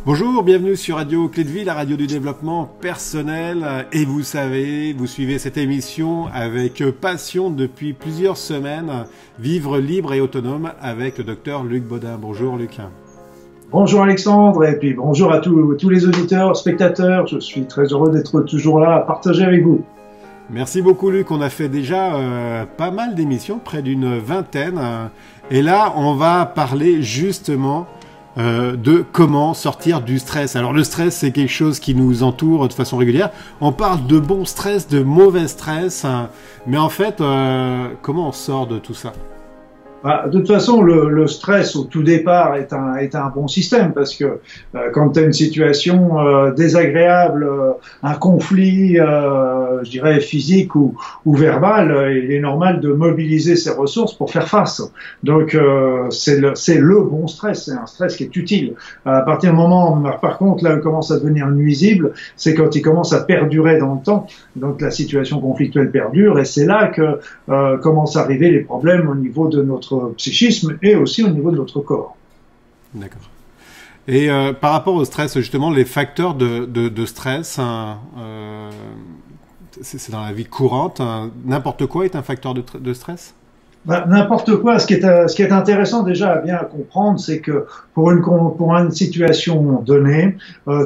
Bonjour, bienvenue sur Radio Clé de Vie, la radio du développement personnel. Et vous savez, vous suivez cette émission avec passion depuis plusieurs semaines. Vivre libre et autonome avec le docteur Luc Baudin. Bonjour Luc. Bonjour Alexandre, et puis bonjour à tous les auditeurs, spectateurs. Je suis très heureux d'être toujours là à partager avec vous. Merci beaucoup Luc, on a fait déjà pas mal d'émissions, près d'une vingtaine. Et là, on va parler justement de comment sortir du stress. Alors le stress, c'est quelque chose qui nous entoure de façon régulière. On parle de bon stress, de mauvais stress, mais en fait, comment on sort de tout ça ? De toute façon, le stress au tout départ est un bon système parce que quand tu as une situation désagréable, un conflit, je dirais physique ou verbal, il est normal de mobiliser ses ressources pour faire face. Donc c'est le bon stress, c'est un stress qui est utile. À partir du moment, par contre, là, il commence à devenir nuisible, c'est quand il commence à perdurer dans le temps. Donc la situation conflictuelle perdure et c'est là que commencent à arriver les problèmes au niveau de notre psychisme et aussi au niveau de notre corps. D'accord. Et par rapport au stress, justement, les facteurs de stress, c'est dans la vie courante, n'importe quoi est un facteur de stress ? N'importe quoi. Ce qui est intéressant déjà à bien comprendre, c'est que pour une situation donnée,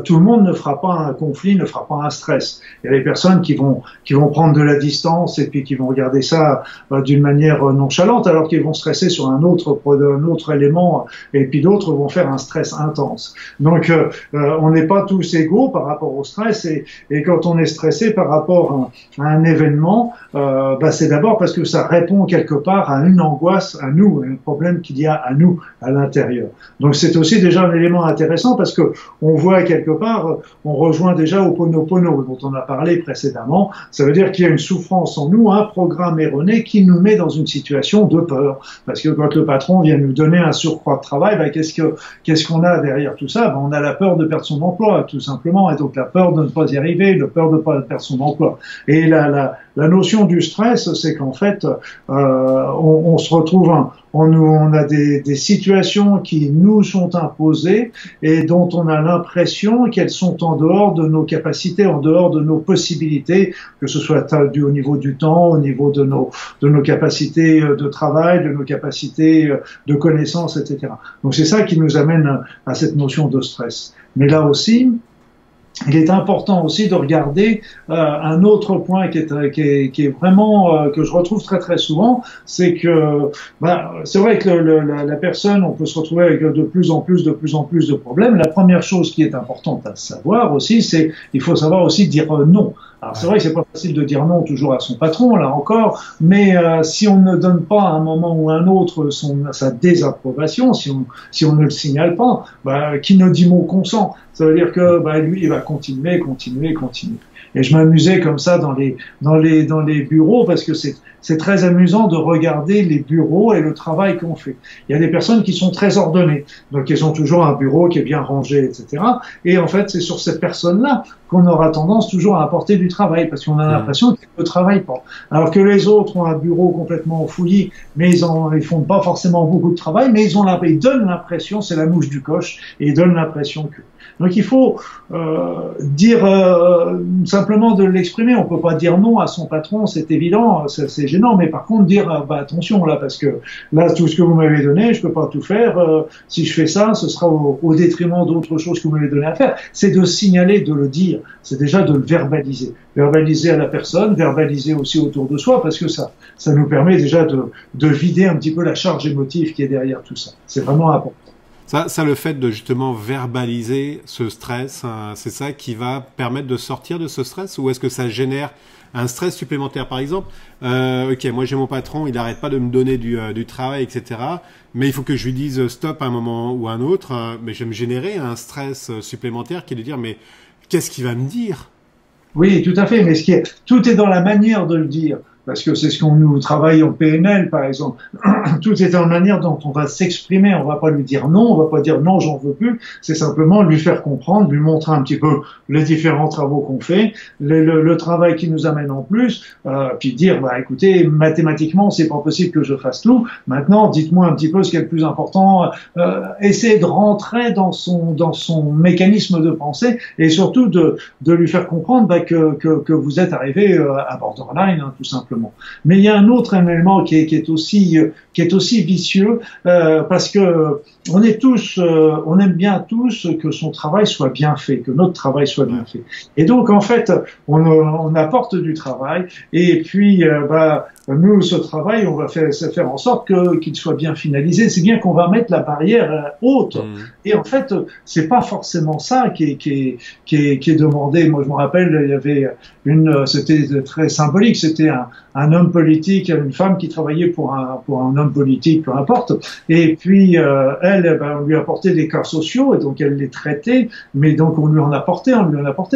tout le monde ne fera pas un conflit, ne fera pas un stress. Il y a des personnes qui vont prendre de la distance et puis qui vont regarder ça d'une manière nonchalante, alors qu'ils vont stresser sur un autre élément, et puis d'autres vont faire un stress intense. Donc, on n'est pas tous égaux par rapport au stress, et quand on est stressé par rapport à un événement, c'est d'abord parce que ça répond quelque part à une angoisse à nous, un problème qu'il y a à nous, à l'intérieur. Donc c'est aussi déjà un élément intéressant parce que on voit quelque part, on rejoint déjà Ho'oponopono dont on a parlé précédemment. Ça veut dire qu'il y a une souffrance en nous, un programme erroné qui nous met dans une situation de peur. Parce que quand le patron vient nous donner un surcroît de travail, qu'est-ce qu'on a derrière tout ça? On a la peur de perdre son emploi, tout simplement, et donc la peur de ne pas y arriver, la peur de ne pas perdre son emploi. Et la notion du stress, c'est qu'en fait, on se retrouve, on a des situations qui nous sont imposées et dont on a l'impression qu'elles sont en dehors de nos capacités, en dehors de nos possibilités, que ce soit au niveau du temps, au niveau de nos capacités de travail, de nos capacités de connaissances, etc. Donc c'est ça qui nous amène à cette notion de stress. Mais là aussi, il est important aussi de regarder un autre point qui est vraiment que je retrouve très très souvent, c'est que c'est vrai que la personne, on peut se retrouver avec de plus en plus de problèmes. La première chose qui est importante à savoir aussi, c'est il faut savoir aussi dire non. Alors c'est vrai que c'est pas facile de dire non toujours à son patron, là encore, mais si on ne donne pas à un moment ou à un autre sa désapprobation, si on ne le signale pas, qui ne dit mot consent. Ça veut dire que lui, il va continuer. Et je m'amusais comme ça dans les bureaux parce que c'est très amusant de regarder les bureaux et le travail qu'on fait. Il y a des personnes qui sont très ordonnées, donc ils ont toujours un bureau qui est bien rangé, etc. Et en fait, c'est sur cette personne-là qu'on aura tendance toujours à apporter du travail parce qu'on a l'impression qu'ils ne travaillent pas. Alors que les autres ont un bureau complètement fouillis, mais ils font pas forcément beaucoup de travail, mais ils donnent l'impression, c'est la mouche du coche, et ils donnent l'impression que. Donc il faut dire simplement de l'exprimer. On peut pas dire non à son patron, c'est évident, c'est gênant. Mais par contre dire attention là, parce que là tout ce que vous m'avez donné, je peux pas tout faire. Si je fais ça, ce sera au détriment d'autres choses que vous m'avez donné à faire. C'est de signaler, de le dire. C'est déjà de le verbaliser. Verbaliser à la personne, verbaliser aussi autour de soi, parce que ça nous permet déjà de vider un petit peu la charge émotive qui est derrière tout ça. C'est vraiment important. Ça, le fait de justement verbaliser ce stress, c'est ça qui va permettre de sortir de ce stress, ou est-ce que ça génère un stress supplémentaire? Par exemple, ok, moi j'ai mon patron, il n'arrête pas de me donner du travail, etc. Mais il faut que je lui dise stop à un moment ou à un autre. Mais je vais me générer un stress supplémentaire qui est de dire mais qu'est-ce qu'il va me dire? Oui, tout à fait. Mais tout est dans la manière de le dire. parce que c'est ce qu'on nous travaille en PNL, par exemple. Tout est en manière dont on va s'exprimer. On va pas lui dire non, on va pas dire non, j'en veux plus. C'est simplement lui faire comprendre, lui montrer un petit peu les différents travaux qu'on fait, le travail qui nous amène en plus, puis dire, bah, écoutez, mathématiquement, c'est pas possible que je fasse tout. Maintenant, dites-moi un petit peu ce qui est le plus important. Essayez de rentrer dans son mécanisme de pensée et surtout de lui faire comprendre bah, que vous êtes arrivé à borderline, hein, tout simplement. Mais il y a un autre élément qui est aussi vicieux parce que on aime bien tous que son travail soit bien fait, que notre travail soit bien fait. Et donc en fait, on apporte du travail et puis bah nous ce travail, on va faire en sorte qu'il soit bien finalisé. C'est bien qu'on va mettre la barrière haute. Et en fait, c'est pas forcément ça qui est demandé. Moi, je me rappelle, il y avait c'était très symbolique. C'était un homme politique, une femme qui travaillait pour un homme politique, peu importe. Et puis elle, ben, on lui apportait des cas sociaux et donc elle les traitait. Mais donc on lui en apportait.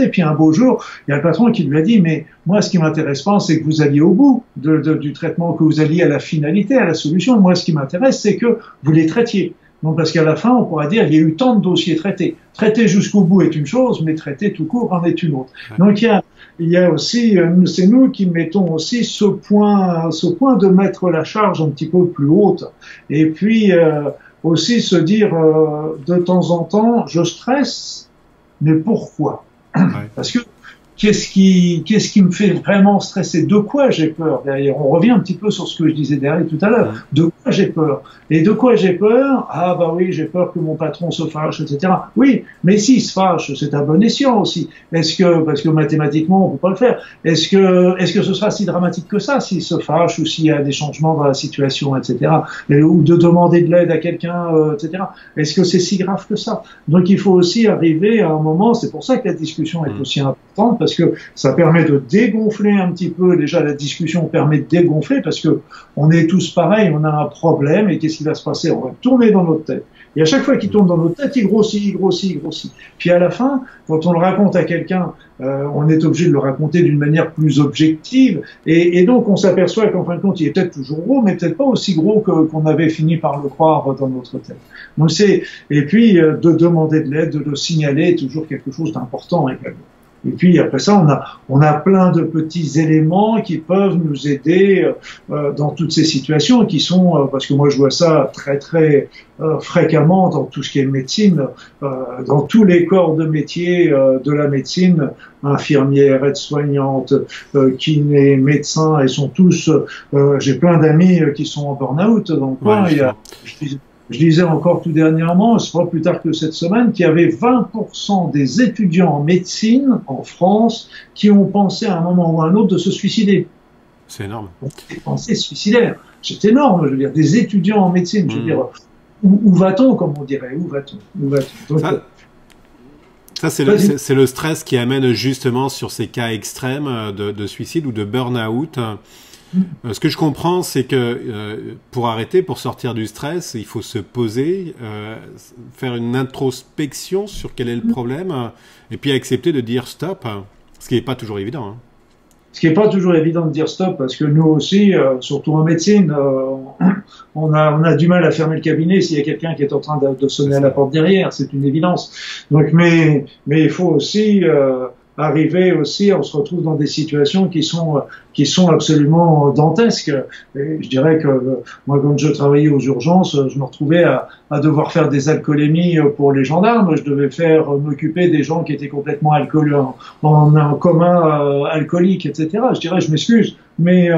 Et puis un beau jour, il y a le patron qui lui a dit, mais moi, ce qui m'intéresse pas, c'est que vous alliez au bout du traitement, que vous alliez à la finalité, à la solution. Moi, ce qui m'intéresse, c'est que vous les traitiez. Donc, parce qu'à la fin, on pourra dire, il y a eu tant de dossiers traités. Traiter jusqu'au bout est une chose, mais traiter tout court en est une autre. Donc, il y a aussi, c'est nous qui mettons aussi ce point de mettre la charge un petit peu plus haute. Et puis, aussi se dire, de temps en temps, je stresse, mais pourquoi? Parce que, qu'est-ce qui me fait vraiment stresser? De quoi j'ai peur derrière? On revient un petit peu sur ce que je disais derrière tout à l'heure. De quoi j'ai peur? Et de quoi j'ai peur? Ah bah oui, j'ai peur que mon patron se fâche, etc. Oui, mais s'il se fâche, c'est un bon escient aussi. Parce que mathématiquement, on peut pas le faire. Est-ce que ce sera si dramatique que ça, s'il se fâche ou s'il y a des changements dans la situation, etc. Ou de demander de l'aide à quelqu'un, etc. Est-ce que c'est si grave que ça? Donc il faut aussi arriver à un moment, c'est pour ça que la discussion est aussi importante, parce que ça permet de dégonfler un petit peu. Déjà, la discussion permet de dégonfler parce que on est tous pareils, on a un problème et qu'est-ce qui va se passer? On va tourner dans notre tête. Et à chaque fois qu'il tourne dans notre tête, il grossit. Puis à la fin, quand on le raconte à quelqu'un, on est obligé de le raconter d'une manière plus objective. Et donc, on s'aperçoit qu'en fin de compte, il est peut-être toujours gros, mais peut-être pas aussi gros qu'on avait fini par le croire dans notre tête. Donc et puis, de demander de l'aide, de le signaler, est toujours quelque chose d'important également. Et puis après ça, on a plein de petits éléments qui peuvent nous aider dans toutes ces situations qui sont, parce que moi je vois ça très très fréquemment dans tout ce qui est médecine, dans tous les corps de métier de la médecine, infirmières, aides-soignantes, kinés, médecins, ils sont tous. J'ai plein d'amis qui sont en burn-out. Donc je disais encore tout dernièrement, c'est pas plus tard que cette semaine, qu'il y avait 20% des étudiants en médecine en France qui ont pensé à un moment ou à un autre de se suicider. C'est énorme. Des pensées suicidaires. C'est énorme, je veux dire, des étudiants en médecine, je veux dire, où va-t-on, comme on dirait, où va-t-on? Donc, ça c'est le stress qui amène justement sur ces cas extrêmes de suicide ou de burn-out. Ce que je comprends, c'est que pour sortir du stress, il faut se poser, faire une introspection sur quel est le problème, et puis accepter de dire stop, ce qui n'est pas toujours évident. Hein. Ce qui n'est pas toujours évident de dire stop, parce que nous aussi, surtout en médecine, on a du mal à fermer le cabinet s'il y a quelqu'un qui est en train de sonner à la porte derrière, c'est une évidence. Donc, mais il faut aussi arriver aussi, on se retrouve dans des situations qui sont absolument dantesques. Et je dirais que moi, quand je travaillais aux urgences, je me retrouvais à devoir faire des alcoolémies pour les gendarmes. Je devais m'occuper des gens qui étaient complètement en coma alcoolique, etc. Je dirais, je m'excuse, mais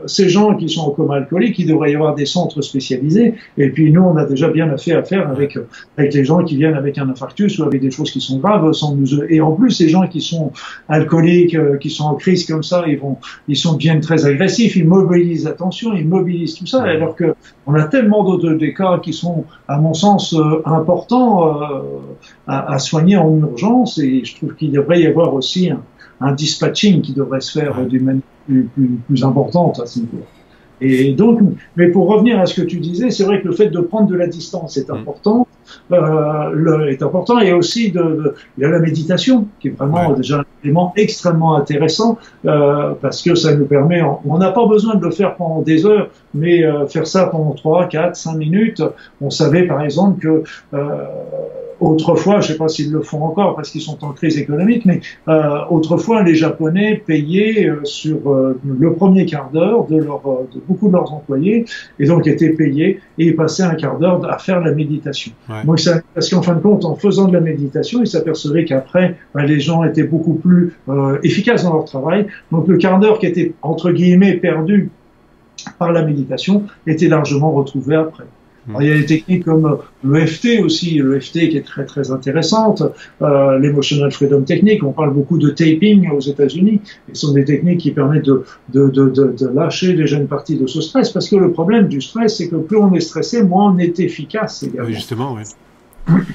ces gens qui sont en coma alcoolique, il devrait y avoir des centres spécialisés. Et puis nous, on a déjà bien à faire avec les gens qui viennent avec un infarctus ou avec des choses qui sont graves. Et en plus, ces gens qui sont alcooliques, qui sont en crise comme ça, ils deviennent très agressifs, ils mobilisent l'attention, ils mobilisent tout ça, alors que on a tellement d'autres cas qui sont, à mon sens, importants à soigner en urgence, et je trouve qu'il devrait y avoir aussi un dispatching qui devrait se faire d'une manière plus importante à ce niveau-là. Et donc, mais pour revenir à ce que tu disais, c'est vrai que le fait de prendre de la distance est important, est important, et aussi il y a la méditation qui est vraiment déjà un élément extrêmement intéressant parce que ça nous permet, on n'a pas besoin de le faire pendant des heures, mais faire ça pendant 3, 4, 5 minutes. On savait par exemple que autrefois, je ne sais pas s'ils le font encore parce qu'ils sont en crise économique, mais autrefois les Japonais payaient sur le premier quart d'heure de beaucoup de leurs employés, et donc étaient payés et ils passaient un quart d'heure à faire la méditation. Donc parce qu'en fin de compte, en faisant de la méditation, ils s'apercevaient qu'après les gens étaient beaucoup plus efficaces dans leur travail. Donc le quart d'heure qui était entre guillemets perdu par la méditation était largement retrouvé après. Alors, il y a des techniques comme l'EFT aussi, l'EFT qui est très très intéressante, l'Emotional Freedom Technique, on parle beaucoup de taping aux États-Unis, et ce sont des techniques qui permettent de lâcher déjà une partie de ce stress, parce que le problème du stress, c'est que plus on est stressé, moins on est efficace également. Oui, justement, oui.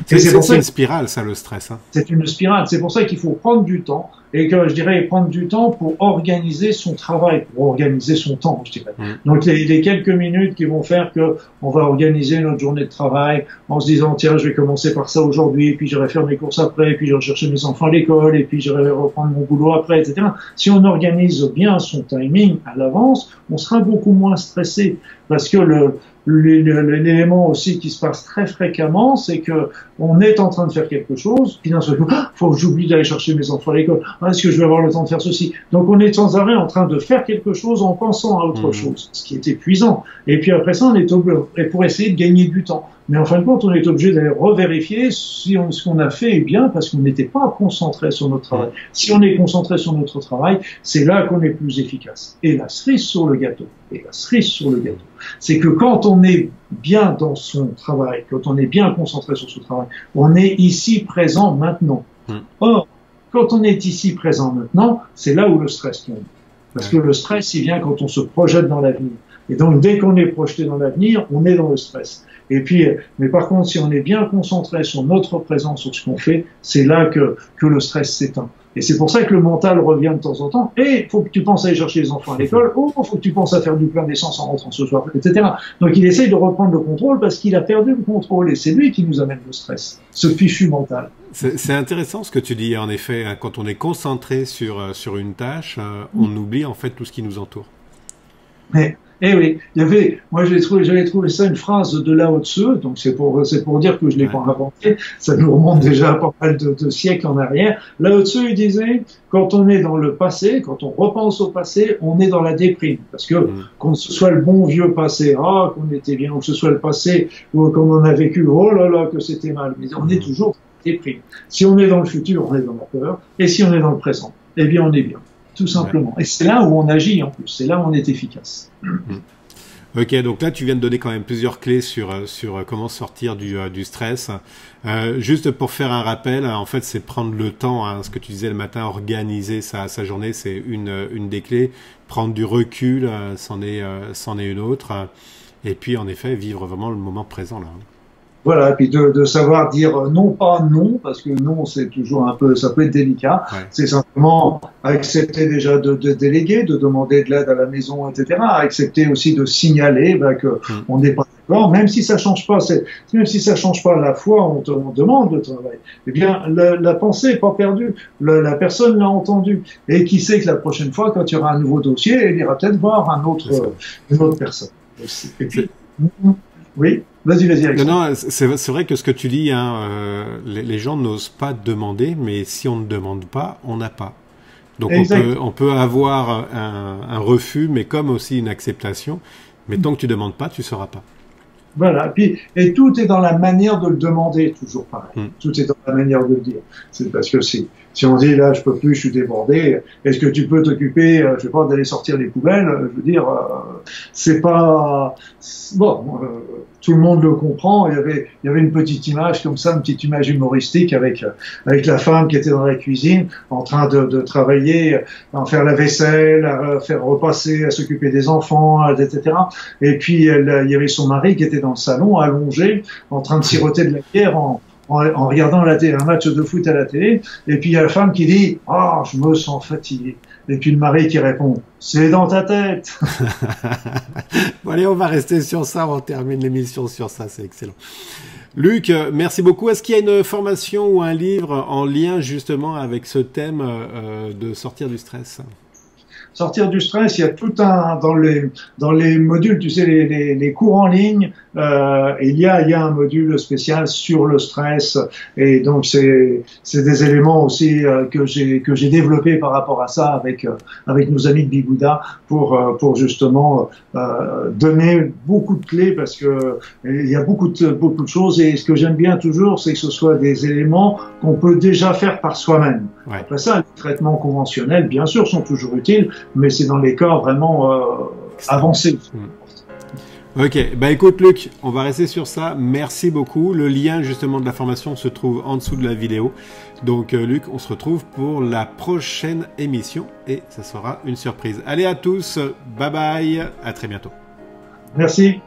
C'est une spirale, ça, le stress. Hein. C'est une spirale. C'est pour ça qu'il faut prendre du temps, et que je dirais prendre du temps pour organiser son travail, pour organiser son temps, je dirais. Donc les quelques minutes qui vont faire que on va organiser notre journée de travail en se disant tiens, je vais commencer par ça aujourd'hui, puis j'irai faire mes courses après, puis je vais chercher mes enfants à l'école, et puis j'irai reprendre mon boulot après, etc. Si on organise bien son timing à l'avance, on sera beaucoup moins stressé, parce que l'élément aussi qui se passe très fréquemment, c'est que on est en train de faire quelque chose, puis d'un seul coup, faut que j'oublie d'aller chercher mes enfants à l'école. Est-ce que je vais avoir le temps de faire ceci? Donc on est sans arrêt en train de faire quelque chose en pensant à autre chose, ce qui est épuisant. Et puis après ça, on est obligé, pour essayer de gagner du temps. Mais en fin de compte, on est obligé d'aller revérifier si ce qu'on a fait est bien, parce qu'on n'était pas concentré sur notre travail. Si on est concentré sur notre travail, c'est là qu'on est plus efficace. Et la cerise sur le gâteau, c'est que quand on est bien dans son travail, quand on est bien concentré sur son travail, on est ici présent maintenant. Or, quand on est ici présent maintenant, c'est là où le stress tombe. Parce que le stress, il vient quand on se projette dans l'avenir. Et donc, dès qu'on est projeté dans l'avenir, on est dans le stress. Et puis, mais par contre, si on est bien concentré sur notre présence, sur ce qu'on fait, c'est là que le stress s'éteint. Et c'est pour ça que le mental revient de temps en temps. Et faut que tu penses à aller chercher les enfants à l'école. Oh, faut que tu penses à faire du plein d'essence en rentrant ce soir, etc. Donc, il essaye de reprendre le contrôle parce qu'il a perdu le contrôle. Et c'est lui qui nous amène le stress. Ce fichu mental. C'est intéressant ce que tu dis. En effet, quand on est concentré sur une tâche, on oublie en fait tout ce qui nous entoure. Eh oui, moi j'avais trouvé ça une phrase de Lao Tzu, donc c'est pour dire que je l'ai pas inventé, ça nous remonte déjà à pas mal de siècles en arrière. Lao Tzu, il disait, quand on est dans le passé, quand on repense au passé, on est dans la déprime, parce que qu'on ce soit le bon vieux passé, qu'on était bien, ou que ce soit le passé, ou comme on a vécu, oh là là, que c'était mal, mais on est toujours dans la déprime. Si on est dans le futur, on est dans la peur, et si on est dans le présent, eh bien on est bien. Tout simplement. Et c'est là où on agit en plus, c'est là où on est efficace. Ok, donc là tu viens de donner quand même plusieurs clés sur comment sortir du stress. Juste pour faire un rappel, en fait c'est prendre le temps, ce que tu disais le matin, organiser sa journée, c'est une des clés. Prendre du recul, c'en est une autre. Et puis en effet vivre vraiment le moment présent là. Voilà, et puis de savoir dire non pas non, parce que non c'est toujours un peu, ça peut être délicat. C'est simplement accepter déjà de déléguer, de demander de l'aide à la maison, etc. Accepter aussi de signaler que on n'est pas d'accord, même si ça change pas, la foi, on demande le travail. Eh bien, la pensée est pas perdue, la personne l'a entendu, et qui sait que la prochaine fois, quand il y aura un nouveau dossier, elle ira peut-être voir une autre personne. Et puis, oui. Vas-y, Alexandre. Non, c'est vrai que ce que tu dis, les gens n'osent pas demander, mais si on ne demande pas, on n'a pas. Donc on peut avoir un refus, mais comme aussi une acceptation. Mais tant que tu demandes pas, tu sauras pas. Voilà, et tout est dans la manière de le demander, toujours pareil. Tout est dans la manière de le dire. C'est parce que si on dit là, je peux plus, je suis débordé, est-ce que tu peux t'occuper, je sais pas, d'aller sortir les poubelles? Je veux dire, c'est pas bon. Tout le monde le comprend. Il y avait une petite image comme ça, une petite image humoristique avec la femme qui était dans la cuisine, en train de travailler, à faire la vaisselle, à faire repasser, à s'occuper des enfants, etc. Et puis il y avait son mari qui était dans le salon, allongé, en train de siroter de la bière en regardant un match de foot à la télé, et puis il y a la femme qui dit « Ah, je me sens fatigué ». Et puis le mari qui répond « C'est dans ta tête ». Bon, allez, on va rester sur ça, on termine l'émission sur ça, c'est excellent. Luc, merci beaucoup. Est-ce qu'il y a une formation ou un livre en lien justement avec ce thème de sortir du stress? Sortir du stress, il y a tout dans les modules, tu sais, les cours en ligne, il y a un module spécial sur le stress, et donc c'est des éléments aussi que j'ai développé par rapport à ça avec nos amis de Bigouda pour justement donner beaucoup de clés, parce que il y a beaucoup de choses, et ce que j'aime bien toujours, c'est que ce soit des éléments qu'on peut déjà faire par soi-même. Ouais. Après ça, les traitements conventionnels, bien sûr, sont toujours utiles, mais c'est dans les cas vraiment avancés. Ok, bah écoute Luc, on va rester sur ça. Merci beaucoup. Le lien justement de la formation se trouve en dessous de la vidéo. Donc Luc, on se retrouve pour la prochaine émission et ça sera une surprise. Allez à tous, bye bye, à très bientôt. Merci.